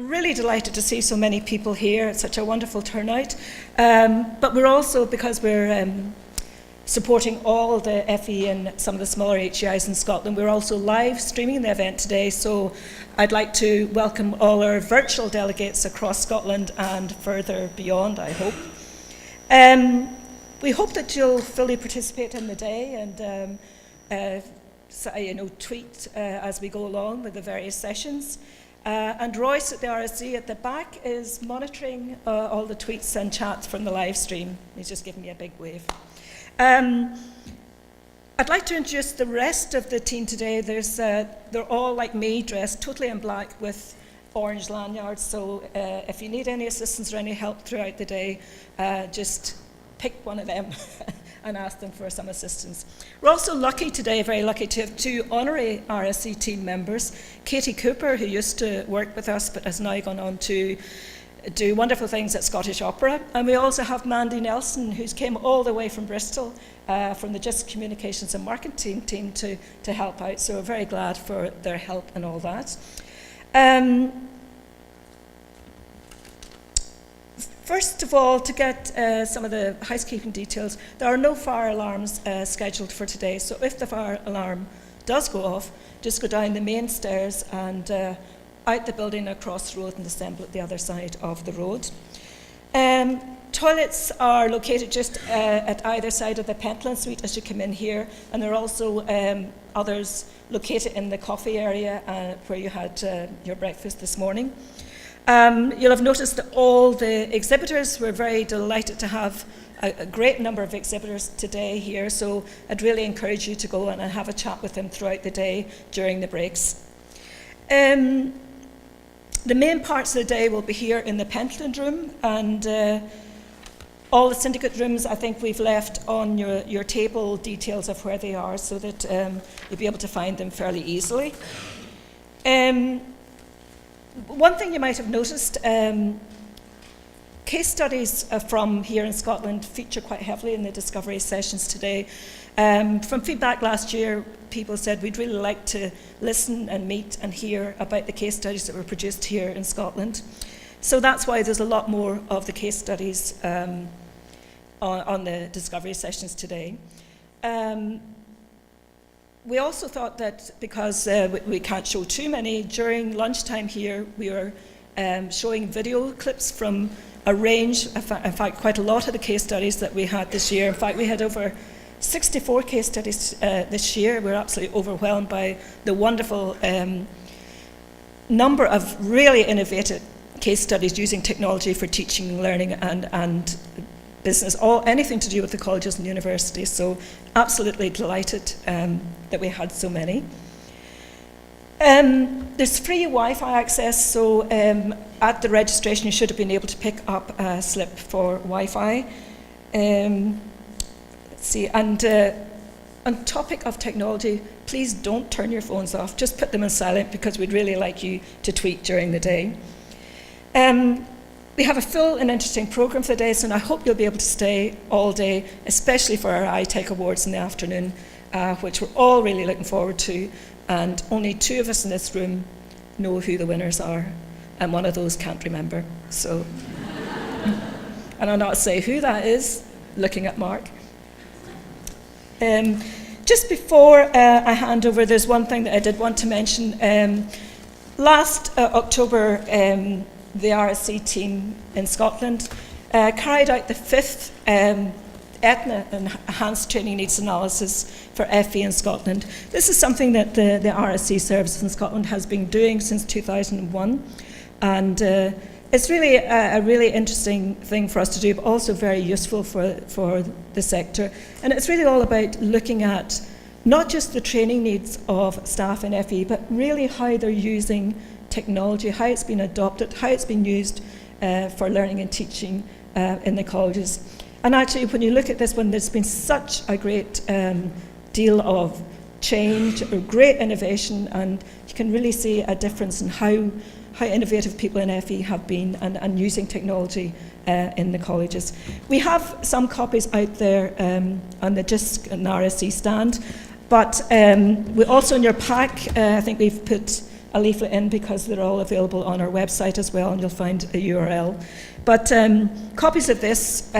really delighted to see so many people here. It's such a wonderful turnout. But we're also, because we're supporting all the FE and some of the smaller HEIs in Scotland, we're also live streaming the event today. So I'd like to welcome all our virtual delegates across Scotland and further beyond, I hope. We hope that you'll fully participate in the day and tweet as we go along with the various sessions. And Royce at the RSC at the back is monitoring all the tweets and chats from the live stream. He's just giving me a big wave. I'd like to introduce the rest of the team today. They're all like me, dressed totally in black with orange lanyards. So if you need any assistance or any help throughout the day, just pick one of them and ask them for some assistance. We're also lucky today, very lucky, to have two honorary RSC team members. Katie Cooper, who used to work with us but has now gone on to do wonderful things at Scottish Opera. And we also have Mandy Nelson, who's came all the way from Bristol, from the JISC Communications and Marketing team to help out. So we're very glad for their help and all that. First of all, to get some of the housekeeping details, there are no fire alarms scheduled for today. So if the fire alarm does go off, just go down the main stairs and out the building across the road and assemble at the other side of the road. Toilets are located just at either side of the Pentland Suite as you come in here, and there are also others located in the coffee area where you had your breakfast this morning. You'll have noticed that all the exhibitors, we're very delighted to have a great number of exhibitors today here, so I'd really encourage you to go and have a chat with them throughout the day during the breaks. The main parts of the day will be here in the Pentland room, and all the syndicate rooms, I think we've left on your table details of where they are so that you'll be able to find them fairly easily. One thing you might have noticed, case studies from here in Scotland feature quite heavily in the discovery sessions today. From feedback last year, people said we'd really like to listen and meet and hear about the case studies that were produced here in Scotland. So that's why there's a lot more of the case studies on the discovery sessions today. We also thought that because we can't show too many, during lunchtime here we were showing video clips from a range, in fact quite a lot of the case studies that we had this year. In fact, we had over 64 case studies this year. We're absolutely overwhelmed by the wonderful number of really innovative case studies using technology for teaching and learning and business, anything to do with the colleges and universities. So absolutely delighted that we had so many. There's free Wi-Fi access, so at the registration you should have been able to pick up a slip for Wi-Fi. Let's see, and on topic of technology, please don't turn your phones off, just put them on silent because we'd really like you to tweet during the day. We have a full and interesting programme for the day, so I hope you'll be able to stay all day, especially for our iTech Awards in the afternoon, which we're all really looking forward to, and only two of us in this room know who the winners are, and one of those can't remember. So, and I'll not say who that is, looking at Mark. Just before I hand over, there's one thing that I did want to mention. Last October, the RSC team in Scotland carried out the 5th ETNA Enhanced Training Needs Analysis for FE in Scotland. This is something that the RSC service in Scotland has been doing since 2001, and it's really a really interesting thing for us to do, but also very useful for the sector. And it's really all about looking at not just the training needs of staff in FE, but really how they're using technology, how it's been adopted, how it's been used for learning and teaching in the colleges. And actually, when you look at this one, there's been such a great deal of change, or great innovation, and you can really see a difference in how innovative people in FE have been and using technology in the colleges. We have some copies out there on the JISC and RSC stand, but we also in your pack, I think we've put a leaflet in because they're all available on our website as well, and you'll find a URL. But copies of this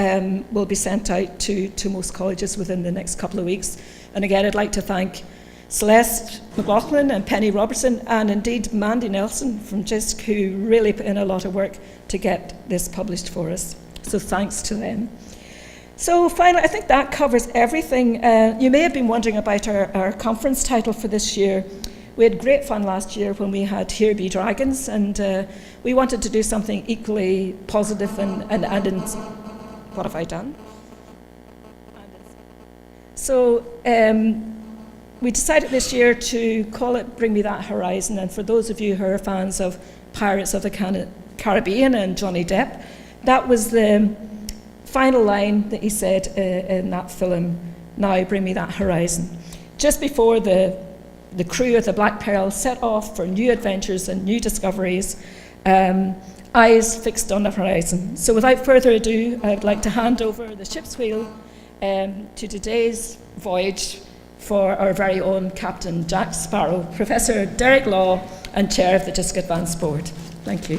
will be sent out to most colleges within the next couple of weeks. And again, I'd like to thank Celeste McLaughlin and Penny Robertson, and indeed Mandy Nelson from JISC, who really put in a lot of work to get this published for us. So thanks to them. So finally, I think that covers everything. You may have been wondering about our conference title for this year. We had great fun last year when we had Here Be Dragons, and we wanted to do something equally positive and what have I done? So we decided this year to call it Bring Me That Horizon, and for those of you who are fans of Pirates of the Caribbean and Johnny Depp, that was the final line that he said in that film, Now Bring Me That Horizon. Just before the crew of the Black Pearl set off for new adventures and new discoveries, eyes fixed on the horizon. So without further ado, I'd like to hand over the ship's wheel to today's voyage for our very own Captain Jack Sparrow, Professor Derek Law, and Chair of the JISC Advance Board. Thank you.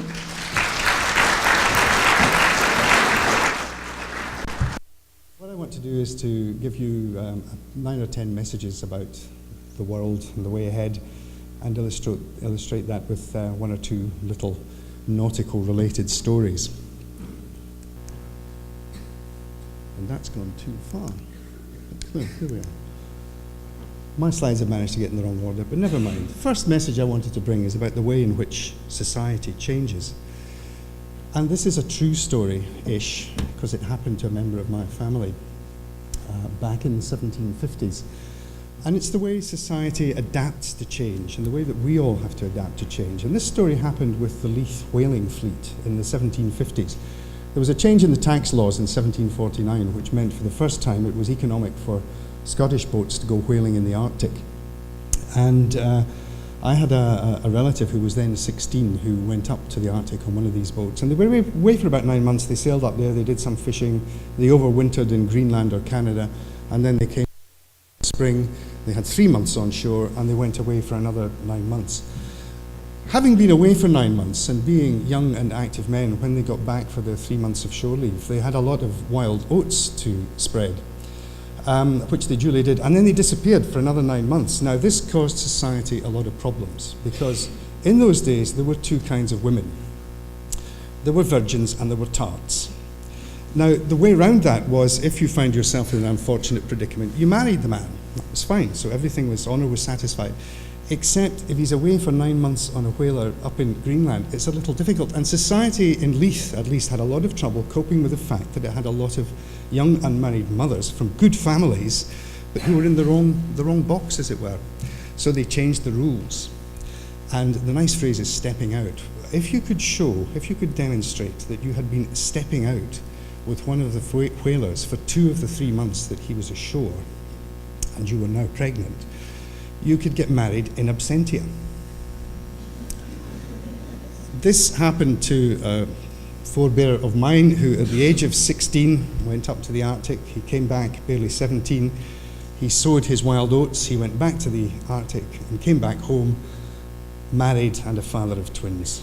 What I want to do is to give you 9 or 10 messages about the world and the way ahead, and illustrate that with 1 or 2 little nautical related stories. And that's gone too far. Here we are. My slides have managed to get in the wrong order, but never mind. The first message I wanted to bring is about the way in which society changes. And this is a true story-ish, because it happened to a member of my family back in the 1750s. And it's the way society adapts to change, and the way that we all have to adapt to change. And this story happened with the Leith whaling fleet in the 1750s. There was a change in the tax laws in 1749, which meant for the first time it was economic for Scottish boats to go whaling in the Arctic. And I had a relative who was then 16 who went up to the Arctic on one of these boats. And they were away for about 9 months. They sailed up there, they did some fishing, they overwintered in Greenland or Canada, and then they came in spring. They had 3 months on shore, and they went away for another 9 months. Having been away for 9 months and being young and active men, when they got back for their 3 months of shore leave, they had a lot of wild oats to spread, which they duly did, and then they disappeared for another 9 months. Now, this caused society a lot of problems, because in those days there were 2 kinds of women. There were virgins and there were tarts. Now, the way around that was, if you found yourself in an unfortunate predicament, you married the man. That was fine, so honour was satisfied. Except if he's away for 9 months on a whaler up in Greenland, it's a little difficult. And society in Leith, at least, had a lot of trouble coping with the fact that it had a lot of young unmarried mothers from good families, but who were in the wrong box, as it were. So they changed the rules. And the nice phrase is stepping out. If you could demonstrate that you had been stepping out with one of the whalers for 2 of the 3 months that he was ashore, and you were now pregnant, you could get married in absentia. This happened to a forebearer of mine who, at the age of 16, went up to the Arctic. He came back barely 17. He sowed his wild oats. He went back to the Arctic and came back home, married and a father of twins.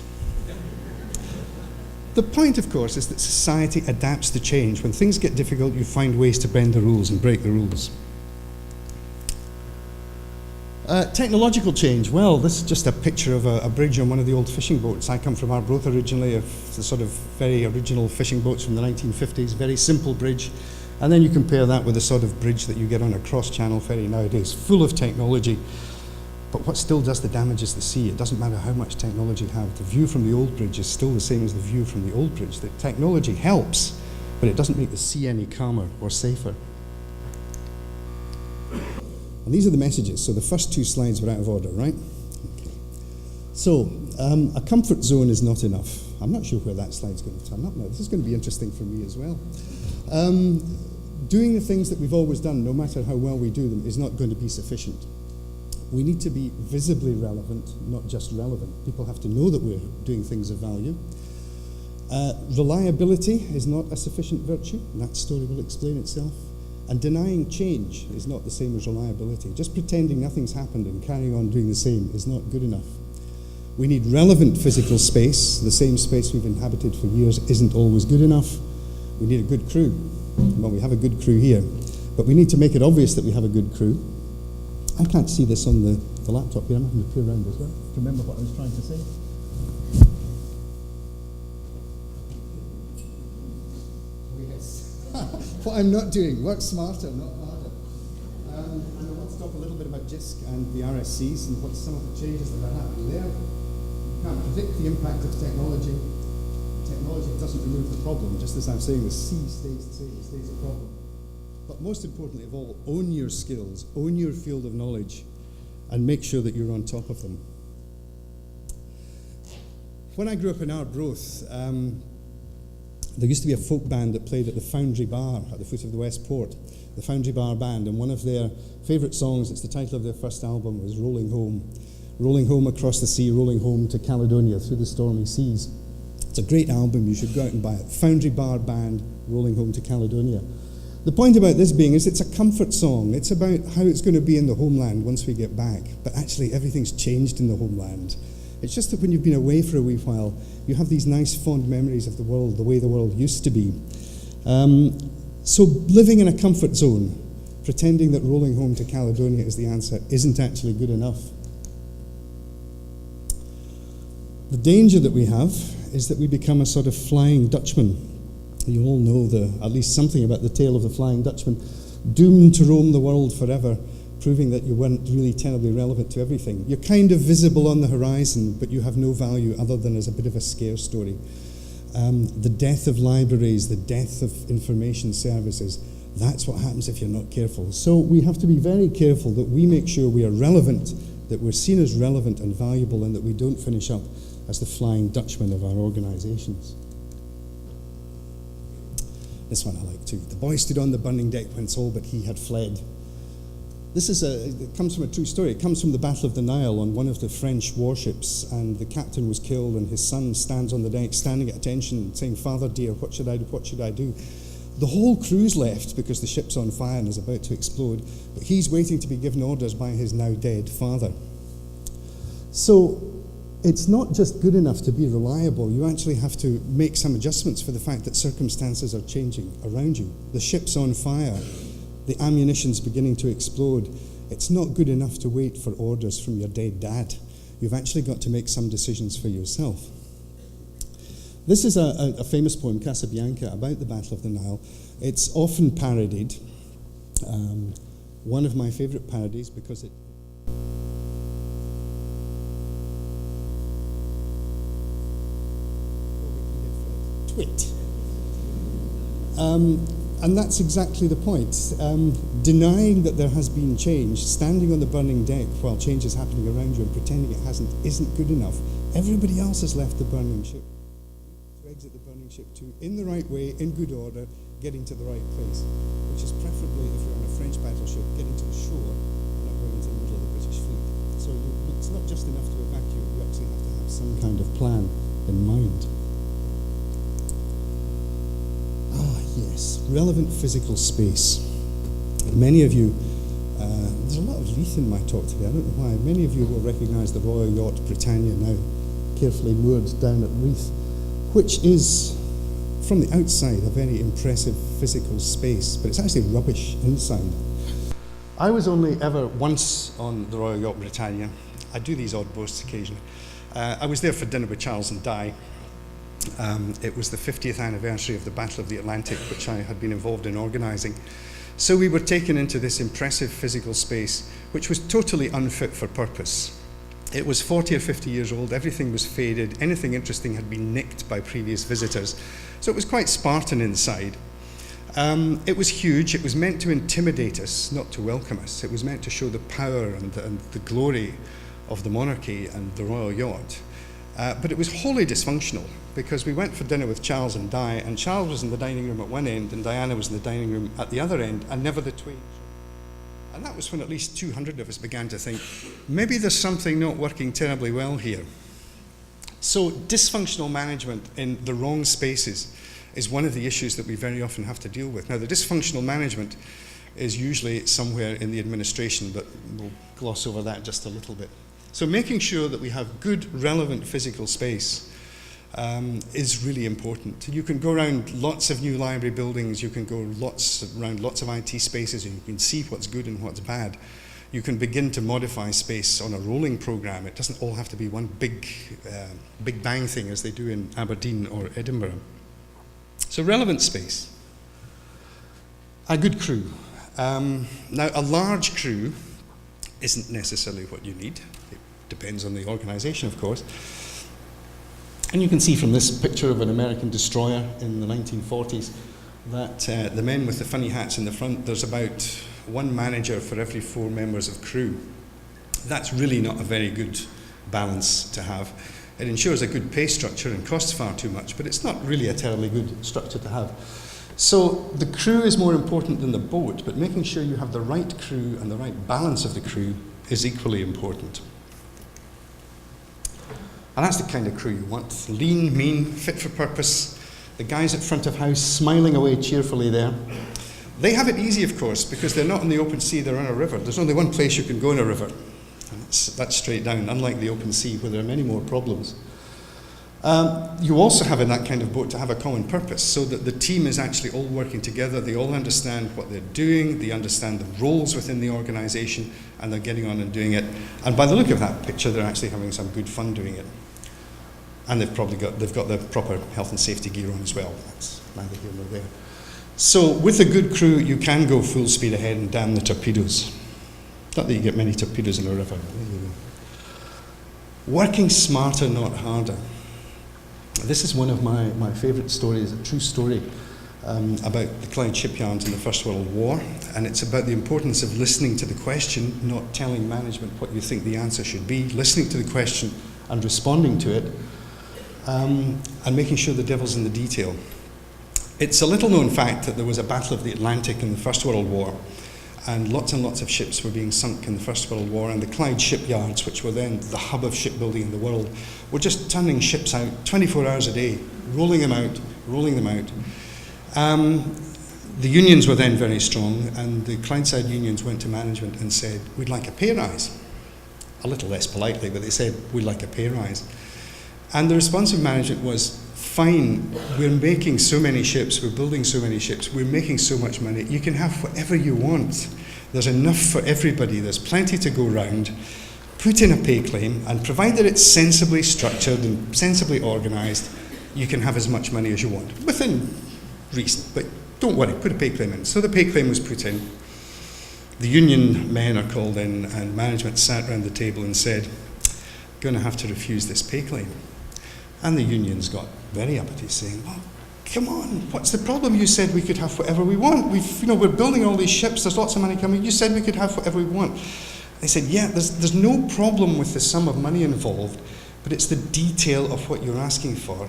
The point, of course, is that society adapts to change. When things get difficult, you find ways to bend the rules and break the rules. Technological change. Well, this is just a picture of a bridge on one of the old fishing boats. I come from Arbroath originally, the sort of very original fishing boats from the 1950s, very simple bridge. And then you compare that with the sort of bridge that you get on a cross-channel ferry nowadays, full of technology. But what still does the damage is the sea. It doesn't matter how much technology you have. The view from the old bridge is still the same as the view from the old bridge. The technology helps, but it doesn't make the sea any calmer or safer. And these are the messages. So the first 2 slides were out of order, right? Okay. So a comfort zone is not enough. I'm not sure where that slide's going to turn up now. This is going to be interesting for me as well. Doing the things that we've always done, no matter how well we do them, is not going to be sufficient. We need to be visibly relevant, not just relevant. People have to know that we're doing things of value. Reliability is not a sufficient virtue. That story will explain itself. And denying change is not the same as reliability. Just pretending nothing's happened and carrying on doing the same is not good enough. We need relevant physical space. The same space we've inhabited for years isn't always good enough. We need a good crew. Well, we have a good crew here, but we need to make it obvious that we have a good crew. I can't see this on the laptop here. I'm having to peer around as well to remember what I was trying to say. What I'm not doing, work smarter, not harder. And I want to talk a little bit about JISC and the RSCs and what some of the changes that are happening there. You can't predict the impact of technology. Technology doesn't remove the problem, just as I'm saying, the C stays the same, it stays a problem. But most importantly of all, own your skills, own your field of knowledge, and make sure that you're on top of them. When I grew up in Arbroath, there used to be a folk band that played at the Foundry Bar at the foot of the West Port, the Foundry Bar Band, and one of their favourite songs, it's the title of their first album, was Rolling Home. Rolling home across the sea, rolling home to Caledonia through the stormy seas. It's a great album, you should go out and buy it. Foundry Bar Band, Rolling Home to Caledonia. The point about this being is it's a comfort song. It's about how it's going to be in the homeland once we get back, but actually everything's changed in the homeland. It's just that when you've been away for a wee while, you have these nice fond memories of the world, the way the world used to be. So living in a comfort zone, pretending that rolling home to Caledonia is the answer, isn't actually good enough. The danger that we have is that we become a sort of Flying Dutchman. You all know at least something about the tale of the Flying Dutchman, doomed to roam the world forever, proving that you weren't really terribly relevant to everything. You're kind of visible on the horizon, but you have no value other than as a bit of a scare story. The death of libraries, the death of information services, that's what happens if you're not careful. So we have to be very careful that we make sure we are relevant, that we're seen as relevant and valuable, and that we don't finish up as the Flying Dutchman of our organisations. This one I like too. The boy stood on the burning deck whence all but he had fled. It comes from a true story. It comes from the Battle of the Nile on one of the French warships, and the captain was killed, and his son stands on the deck, standing at attention, saying, "Father dear, what should I do? What should I do?" The whole crew's left because the ship's on fire and is about to explode, but he's waiting to be given orders by his now dead father. So it's not just good enough to be reliable. You actually have to make some adjustments for the fact that circumstances are changing around you. The ship's on fire. The ammunition's beginning to explode. It's not good enough to wait for orders from your dead dad. You've actually got to make some decisions for yourself. This is a famous poem, Casabianca, about the Battle of the Nile. It's often parodied. One of my favourite parodies because it... Twit. And that's exactly the point. Denying that there has been change, standing on the burning deck while change is happening around you and pretending it hasn't, isn't good enough. Everybody else has left the burning ship. To exit the burning ship too, in the right way, in good order, getting to the right place, which is preferably, if you're on a French battleship, getting to the shore and not going into the middle of the British fleet. So it's not just enough to evacuate, you actually have to have some kind of plan in mind. Yes, relevant physical space. Many of you, there's a lot of Leith in my talk today, I don't know why. Many of you will recognise the Royal Yacht Britannia now carefully moored down at Leith, which is, from the outside, a very impressive physical space, but it's actually rubbish inside. I was only ever once on the Royal Yacht Britannia. I do these odd boasts occasionally. I was there for dinner with Charles and Di. It was the 50th anniversary of the Battle of the Atlantic, which I had been involved in organising. So we were taken into this impressive physical space, which was totally unfit for purpose. It was 40 or 50 years old, everything was faded, anything interesting had been nicked by previous visitors. So it was quite Spartan inside. It was huge, it was meant to intimidate us, not to welcome us. It was meant to show the power and the glory of the monarchy and the Royal Yacht. But it was wholly dysfunctional, because we went for dinner with Charles and Di, and Charles was in the dining room at one end, and Diana was in the dining room at the other end, and never the twain. And that was when at least 200 of us began to think, maybe there's something not working terribly well here. So dysfunctional management in the wrong spaces is one of the issues that we very often have to deal with. Now, the dysfunctional management is usually somewhere in the administration, but we'll gloss over that just a little bit. So making sure that we have good, relevant physical space is really important. You can go around lots of new library buildings, you can go around lots of IT spaces, and you can see what's good and what's bad. You can begin to modify space on a rolling program. It doesn't all have to be one big bang thing as they do in Aberdeen or Edinburgh. So relevant space. A good crew. Now, a large crew isn't necessarily what you need. It depends on the organisation, of course. And you can see from this picture of an American destroyer in the 1940s that the men with the funny hats in the front, there's about one manager for every 4 members of crew. That's really not a very good balance to have. It ensures a good pay structure and costs far too much, but it's not really a terribly good structure to have. So the crew is more important than the boat, but making sure you have the right crew and the right balance of the crew is equally important. And that's the kind of crew you want. Lean, mean, fit for purpose. The guys at front of house smiling away cheerfully there. They have it easy, of course, because they're not in the open sea, they're on a river. There's only one place you can go in a river, and that's straight down, unlike the open sea where there are many more problems. You also have in that kind of boat to have a common purpose, so that the team is actually all working together, they all understand what they're doing, they understand the roles within the organisation, and they're getting on and doing it. And by the look of that picture, they're actually having some good fun doing it. And they've got the proper health and safety gear on as well. That's neither here nor there. So with a good crew, you can go full speed ahead and damn the torpedoes. Not that you get many torpedoes in a river. Working smarter, not harder. This is one of my favourite stories, a true story about the Clyde shipyards in the First World War, and it's about the importance of listening to the question, not telling management what you think the answer should be, listening to the question and responding to it, and making sure the devil's in the detail. It's a little known fact that there was a Battle of the Atlantic in the First World War, and lots of ships were being sunk in the First World War, and the Clyde shipyards, which were then the hub of shipbuilding in the world, were just turning ships out 24 hours a day, rolling them out. The unions were then very strong, and the Clydeside unions went to management and said, we'd like a pay rise. A little less politely, but they said, we'd like a pay rise. And the response of management was, fine, we're making so many ships, we're building so many ships, we're making so much money, you can have whatever you want. There's enough for everybody, there's plenty to go round. Put in a pay claim, and provided it's sensibly structured and sensibly organised, you can have as much money as you want, within reason. But don't worry, put a pay claim in. So the pay claim was put in. The union men are called in, and management sat around the table and said, going to have to refuse this pay claim. And the unions got very uppity, saying, well, come on, what's the problem? You said we could have whatever we want. We're building all these ships, there's lots of money coming. You said we could have whatever we want. They said, yeah, there's no problem with the sum of money involved, but it's the detail of what you're asking for,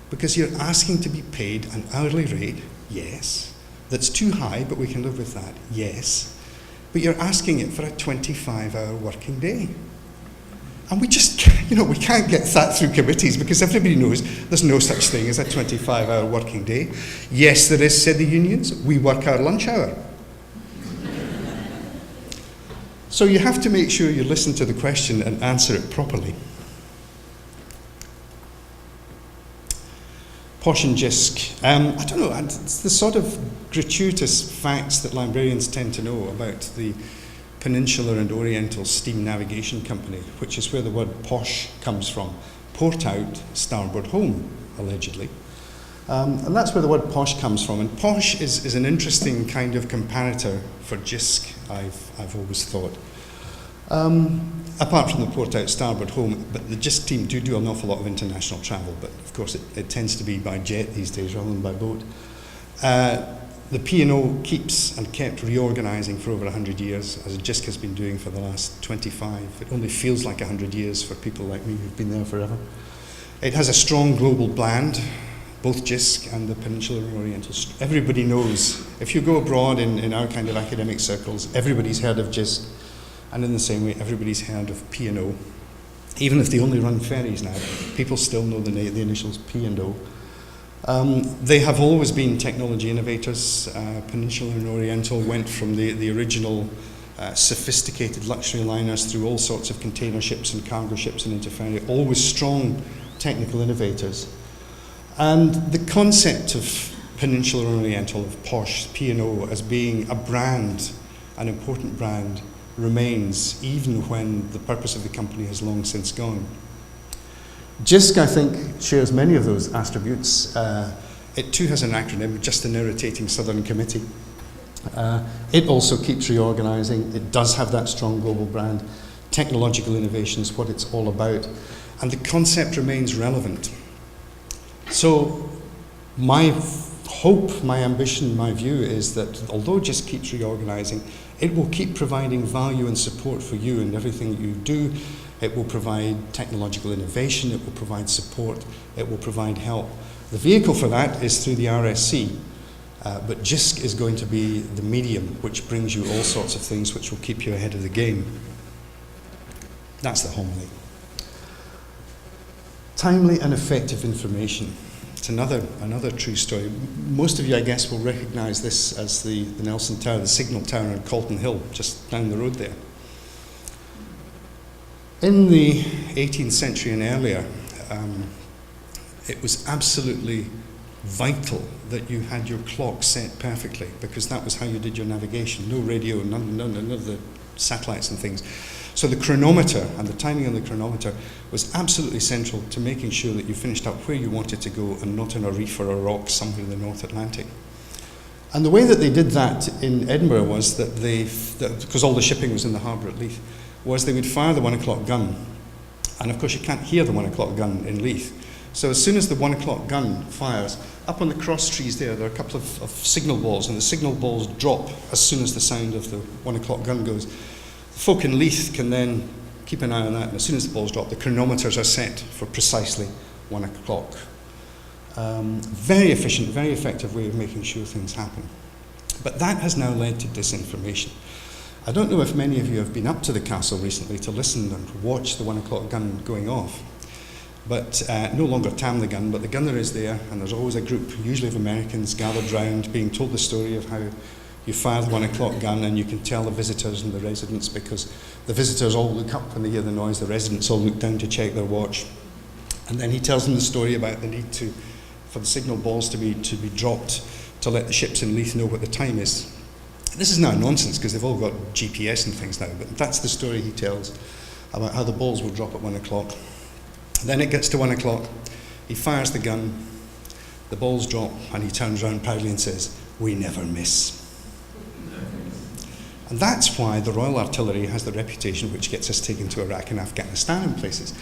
because you're asking to be paid an hourly rate, yes, that's too high, but we can live with that, yes, but you're asking it for a 25-hour working day. And we just, we can't get that through committees because everybody knows there's no such thing as a 25-hour working day. Yes, there is, said the unions. We work our lunch hour. So you have to make sure you listen to the question and answer it properly. Posh and JISC. I don't know, it's the sort of gratuitous facts that librarians tend to know about the Peninsular and Oriental Steam Navigation Company, which is where the word posh comes from. Port out, starboard home, allegedly. And that's where the word posh comes from. And posh is an interesting kind of comparator for JISC, I've always thought. Apart from the port out, starboard home, but the JISC team do an awful lot of international travel, but of course it tends to be by jet these days rather than by boat. The P&O keeps and kept reorganising for over 100 years, as JISC has been doing for the last 25. It only feels like 100 years for people like me who've been there forever. It has a strong global brand, both JISC and the Peninsular and Oriental. Everybody knows, if you go abroad in our kind of academic circles, everybody's heard of JISC, and in the same way, everybody's heard of P&O. Even if they only run ferries now, people still know the initials P&O. They have always been technology innovators. Peninsular and Oriental went from the original sophisticated luxury liners through all sorts of container ships and cargo ships and into ferry, always strong technical innovators. And the concept of Peninsular Oriental, of POSH, P&O, as being a brand, an important brand, remains even when the purpose of the company has long since gone. JISC, I think, shares many of those attributes. It too has an acronym, just an irritating Southern Committee. It also keeps reorganising. It does have that strong global brand. Technological innovation is what it's all about. And the concept remains relevant. So my hope, my ambition, my view is that although JISC keeps reorganising, it will keep providing value and support for you in everything that you do. It will provide technological innovation, it will provide support, it will provide help. The vehicle for that is through the RSC, but JISC is going to be the medium which brings you all sorts of things which will keep you ahead of the game. That's the homily. Timely and effective information. It's another true story. Most of you, I guess, will recognise this as the Nelson Tower, the signal tower on Calton Hill, just down the road there. In the 18th century and earlier, it was absolutely vital that you had your clock set perfectly, because that was how you did your navigation. No radio, none of the satellites and things. So the chronometer and the timing on the chronometer was absolutely central to making sure that you finished up where you wanted to go and not on a reef or a rock somewhere in the North Atlantic. And the way that they did that in Edinburgh was that because all the shipping was in the harbour at Leith, was they would fire the 1 o'clock gun. And of course you can't hear the 1 o'clock gun in Leith. So as soon as the 1 o'clock gun fires, up on the cross trees there are a couple of signal balls, and the signal balls drop as soon as the sound of the 1 o'clock gun goes. Folk in Leith can then keep an eye on that, and as soon as the balls drop, the chronometers are set for precisely 1 o'clock. Very efficient, very effective way of making sure things happen. But that has now led to disinformation. I don't know if many of you have been up to the castle recently to listen and watch the 1 o'clock gun going off. But no longer tam the gun, but the gunner is there, and there's always a group, usually of Americans, gathered round, being told the story of how you fire the 1 o'clock gun, and you can tell the visitors and the residents, because the visitors all look up when they hear the noise, the residents all look down to check their watch. And then he tells them the story about the need for the signal balls to be dropped to let the ships in Leith know what the time is. This is now nonsense, because they've all got GPS and things now, but that's the story he tells about how the balls will drop at 1 o'clock. Then it gets to 1 o'clock, he fires the gun, the balls drop, and he turns around proudly and says, "We never miss." And that's why the Royal Artillery has the reputation which gets us taken to Iraq and Afghanistan and places.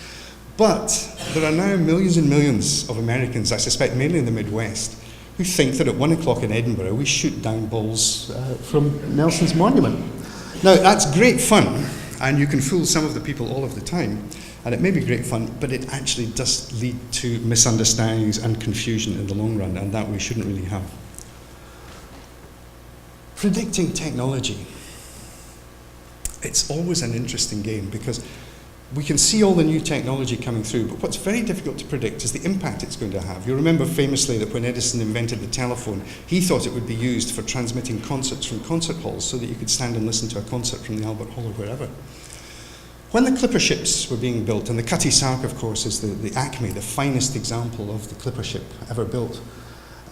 But there are now millions and millions of Americans, I suspect mainly in the Midwest, who think that at 1 o'clock in Edinburgh we shoot down balls from Nelson's Monument. Now, that's great fun, and you can fool some of the people all of the time, and it may be great fun, but it actually does lead to misunderstandings and confusion in the long run, and that we shouldn't really have. Predicting technology. It's always an interesting game, because we can see all the new technology coming through, but what's very difficult to predict is the impact it's going to have. You remember famously that when Edison invented the telephone, he thought it would be used for transmitting concerts from concert halls so that you could stand and listen to a concert from the Albert Hall or wherever. When the clipper ships were being built, and the Cutty Sark, of course, is the acme, the finest example of the clipper ship ever built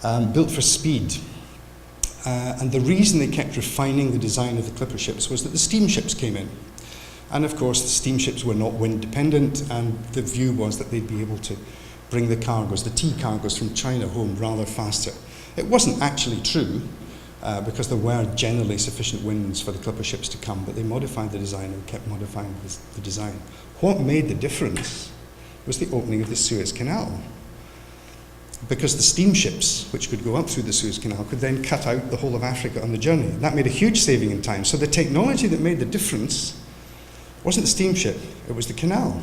for speed. And the reason they kept refining the design of the clipper ships was that the steamships came in. And of course, the steamships were not wind dependent, and the view was that they'd be able to bring the cargoes, the tea cargoes from China home rather faster. It wasn't actually true, because there were generally sufficient winds for the clipper ships to come, but they modified the design and kept modifying the design. What made the difference was the opening of the Suez Canal, because the steamships, which could go up through the Suez Canal, could then cut out the whole of Africa on the journey. That made a huge saving in time. So the technology that made the difference wasn't the steamship, it was the canal.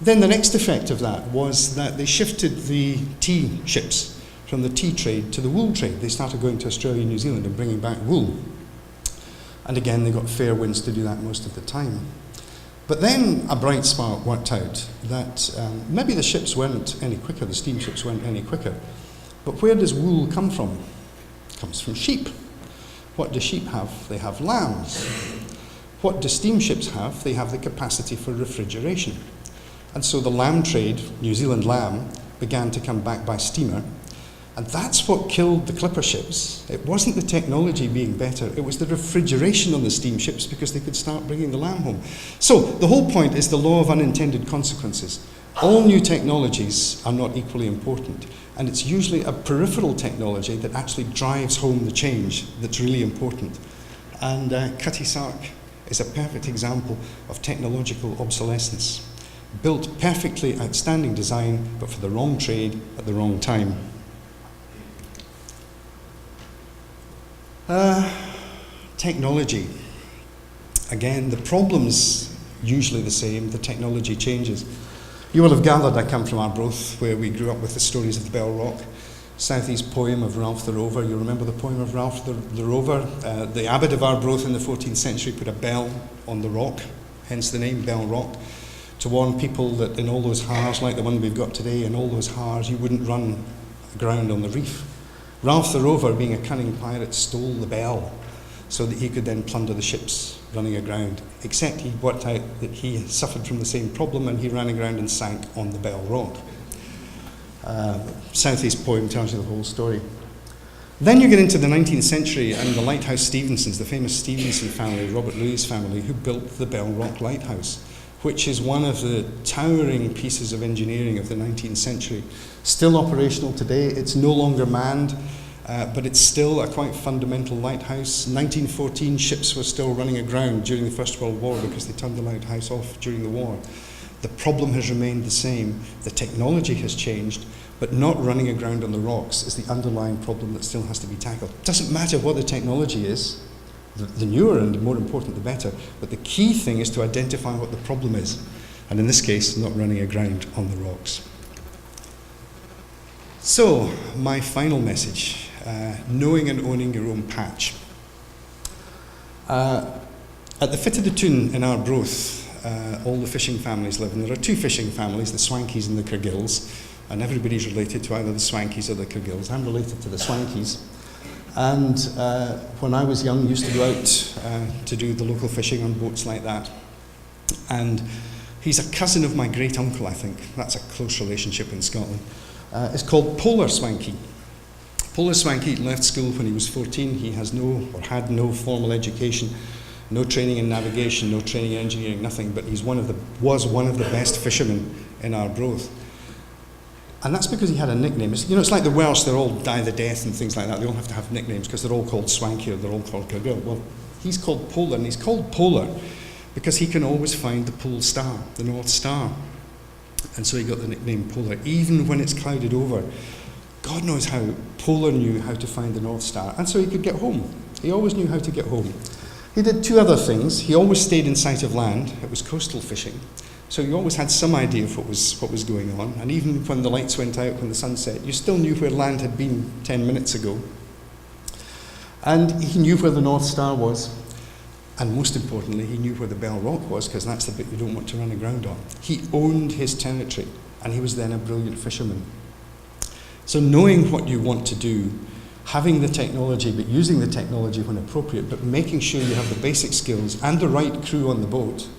Then the next effect of that was that they shifted the tea ships from the tea trade to the wool trade. They started going to Australia and New Zealand and bringing back wool. And again, they got fair winds to do that most of the time. But then a bright spark worked out that maybe the ships weren't any quicker, the steamships weren't any quicker. But where does wool come from? It comes from sheep. What do sheep have? They have lambs. What do steamships have? They have the capacity for refrigeration. And so the lamb trade, New Zealand lamb, began to come back by steamer. And that's what killed the clipper ships. It wasn't the technology being better, it was the refrigeration on the steamships because they could start bringing the lamb home. So the whole point is the law of unintended consequences. All new technologies are not equally important. And it's usually a peripheral technology that actually drives home the change that's really important. And Cutty Sark is a perfect example of technological obsolescence. Built perfectly outstanding design, but for the wrong trade at the wrong time. Technology. Again, the problem's usually the same, the technology changes. You will have gathered I come from Arbroath, where we grew up with the stories of the Bell Rock. Southeast poem of Ralph the Rover. You remember the poem of Ralph the Rover? The abbot of Arbroath in the 14th century put a bell on the rock, hence the name Bell Rock, to warn people that in all those haars, like the one we've got today, in all those haars, you wouldn't run aground on the reef. Ralph the Rover, being a cunning pirate, stole the bell so that he could then plunder the ships running aground, except he worked out that he suffered from the same problem and he ran aground and sank on the Bell Rock. Southeast poem tells you the whole story. Then you get into the 19th century and the Lighthouse Stevensons, the famous Stevenson family, Robert Louis' family, who built the Bell Rock Lighthouse, which is one of the towering pieces of engineering of the 19th century. Still operational today. It's no longer manned, but it's still a quite fundamental lighthouse. 1914, ships were still running aground during the First World War because they turned the lighthouse off during the war. The problem has remained the same. The technology has changed, but not running aground on the rocks is the underlying problem that still has to be tackled. It doesn't matter what the technology is. The newer and the more important, the better. But the key thing is to identify what the problem is. And in this case, not running aground on the rocks. So, my final message, knowing and owning your own patch. At the Fit of the Toon in Arbroath, all the fishing families live, and there are two fishing families, the Swankies and the Cargills, and everybody's related to either the Swankies or the Cargills. I'm related to the Swankies. And when I was young, used to go out to do the local fishing on boats like that. And he's a cousin of my great uncle, I think. That's a close relationship in Scotland. It's called Polar Swankie. Polar Swankie left school when he was 14. He has had no formal education, no training in navigation, no training in engineering, nothing. But was one of the best fishermen in Arbroath. And that's because he had a nickname. It's like the Welsh, they're all Die the Death and things like that. They all have to have nicknames because they're all called Swankie or they're all called Cargill. Well, he's called Polar, and he's called Polar because he can always find the pole star, the North Star. And so he got the nickname Polar. Even when it's clouded over, God knows how Polar knew how to find the North Star. And so he could get home. He always knew how to get home. He did two other things. He always stayed in sight of land. It was coastal fishing. So you always had some idea of what was going on. And even when the lights went out, when the sun set, you still knew where land had been 10 minutes ago. And he knew where the North Star was. And most importantly, he knew where the Bell Rock was, because that's the bit you don't want to run aground on. He owned his territory, and he was then a brilliant fisherman. So knowing what you want to do, having the technology, but using the technology when appropriate, but making sure you have the basic skills and the right crew on the boat,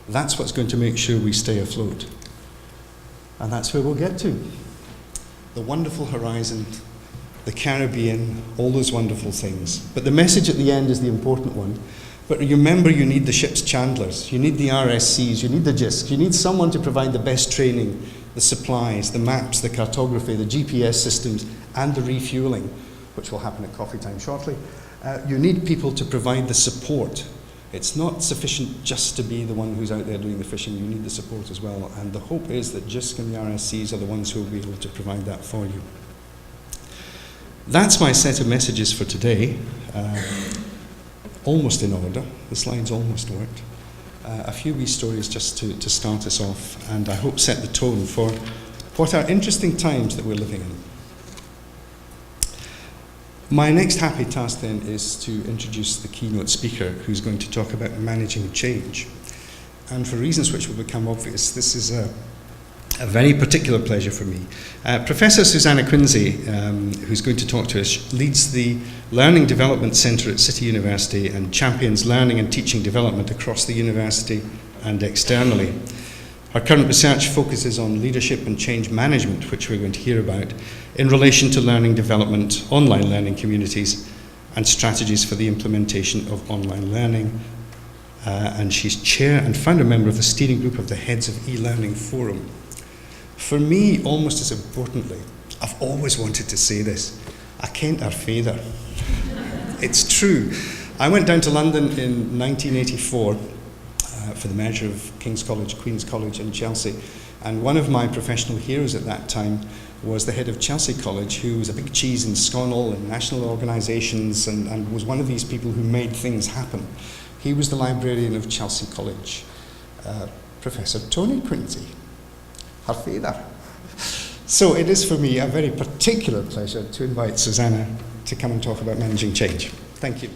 that's what's going to make sure we stay afloat. And that's where we'll get to. The wonderful horizon, the Caribbean, all those wonderful things. But the message at the end is the important one. But remember, you need the ship's chandlers, you need the RSCs, you need the JISC, you need someone to provide the best training, the supplies, the maps, the cartography, the GPS systems, and the refueling, which will happen at coffee time shortly. You need people to provide the support. It's not sufficient just to be the one who's out there doing the fishing, you need the support as well. And the hope is that JISC and the RSCs are the ones who will be able to provide that for you. That's my set of messages for today. Almost in order, the slides almost worked. A few wee stories just to start us off, and I hope set the tone for what are interesting times that we're living in. My next happy task then is to introduce the keynote speaker who's going to talk about managing change. And for reasons which will become obvious, this is a very particular pleasure for me. Professor Susanna Quincy, who's going to talk to us, leads the Learning Development Centre at City University and champions learning and teaching development across the university and externally. Her current research focuses on leadership and change management, which we're going to hear about, in relation to learning development, online learning communities, and strategies for the implementation of online learning. And she's chair and founder member of the steering group of the Heads of E-Learning Forum. For me, almost as importantly, I've always wanted to say this, I kent our father. It's true. I went down to London in 1984 for the merger of King's College, Queen's College and Chelsea. And one of my professional heroes at that time was the head of Chelsea College, who was a big cheese in Sconnell and national organisations and was one of these people who made things happen. He was the librarian of Chelsea College, Professor Tony Quincy, her father. So it is for me a very particular pleasure to invite Susanna to come and talk about managing change. Thank you.